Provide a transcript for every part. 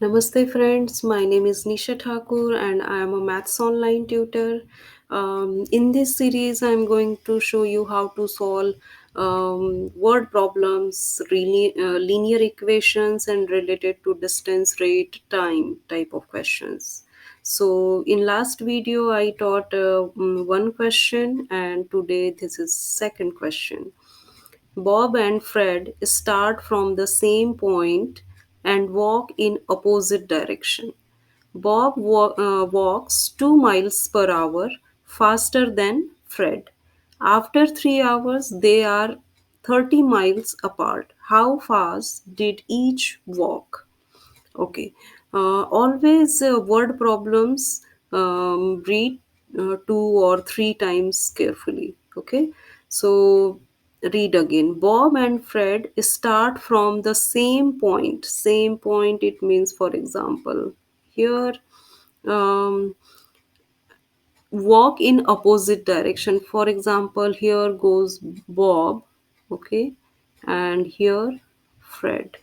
Namaste, friends. My name is Nisha Thakur, and I am a maths online tutor. In this series, I'm going to show you how to solve word problems, linear equations, and related to distance, rate, time type of questions. So, in last video, I taught one question, and today this is second question. Bob and Fred start from the same point and walk in opposite direction. Bob walks 2 miles per hour faster than Fred. After 3 hours, they are 30 miles apart. How fast did each walk? Okay. Always word problems read two or three times carefully. Okay. So read again. Bob and Fred start from the same point. Same point, it means, for example, here um, walk in opposite direction. For example, here goes Bob. Okay. And here Fred.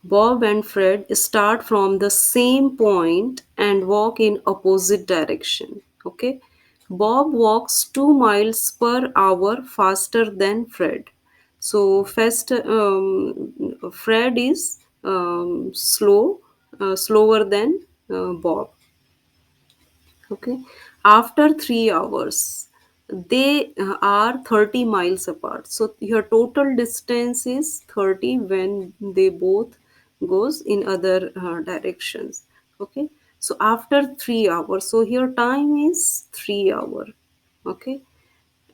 Bob and Fred start from the same point and walk in opposite direction. Okay. Bob walks 2 miles per hour faster than Fred. So Fred is slower than Bob. Okay. After 3 hours, they are 30 miles apart. So your total distance is 30 when they both goes in other directions. Okay. So after 3 hours, so here time is 3 hour. Okay.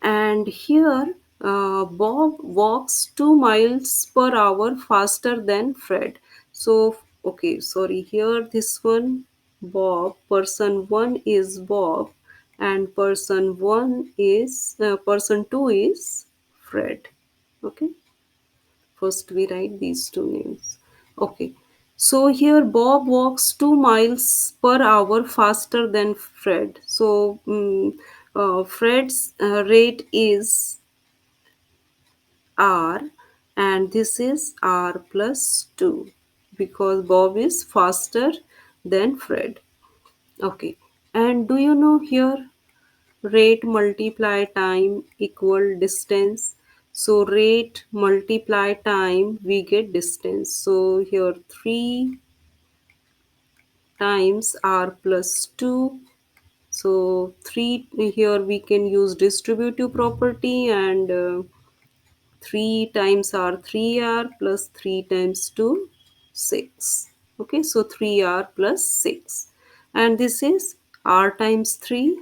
And here Bob walks 2 miles per hour faster than Fred. So, okay, sorry, here this one, Bob, person 1 is Bob, and person 2 is Fred. Okay, first we write these two names. Okay, so here Bob walks 2 miles per hour faster than Fred. So, Fred's rate is R, and this is R plus 2 because Bob is faster than Fred. Okay, and do you know here rate multiply time equal distance? So rate multiply time, we get distance. So here 3 times R plus 2. So 3, here we can use distributive property, and 3 times r 3r plus 3 times 2 6. Okay, so 3r plus 6, and this is r times 3,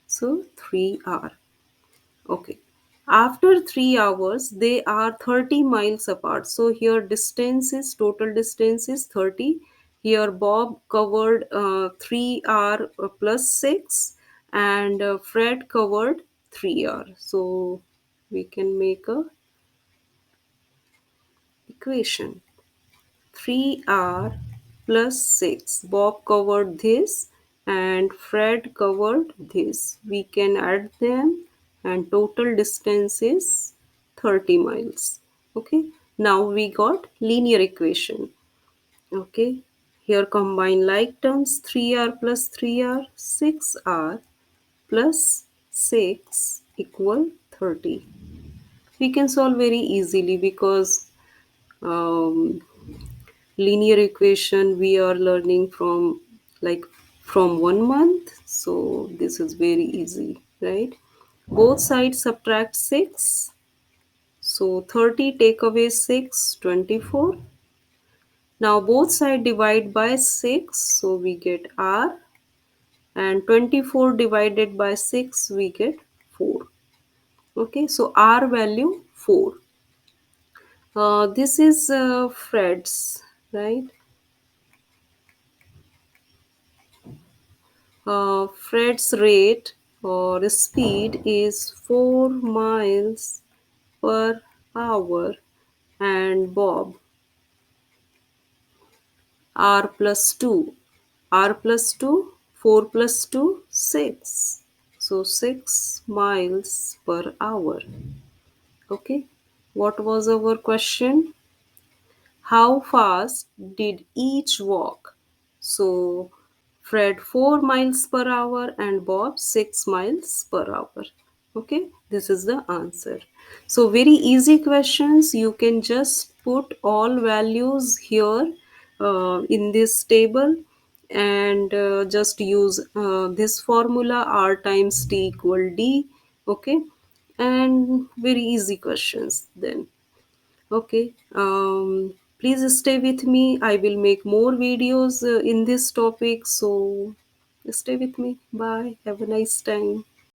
so 3r. Okay, after 3 hours they are 30 miles apart. So here distance is, total distance is 30. Here Bob covered 3r plus 6, and Fred covered 3r. So we can make a equation. 3r plus 6. Bob covered this and Fred covered this. We can add them, and total distance is 30 miles. Okay. Now we got linear equation. Okay. Here combine like terms, 3r plus 3r, 6r plus 6 equal 30. We can solve very easily because um, linear equation we are learning from, like, from 1 month. So this is very easy, right? Both sides subtract 6. So 30 take away 6, 24. Now both sides divide by 6. So we get r, and 24 divided by 6 we get 4. Okay, so r value 4. This is Fred's, right? Fred's rate or speed is 4 miles per hour, and Bob R plus 2. R plus 2, 4 plus 2, 6. So 6 miles per hour. Okay. What was our question? How fast did each walk? So, Fred 4 miles per hour and Bob 6 miles per hour. Okay, this is the answer. So, very easy questions. You can just put all values here in this table and just use this formula r times t equal d. Okay, and very easy questions then. Okay, please stay with me. I will make more videos in this topic. So stay with me. Bye. Have a nice time.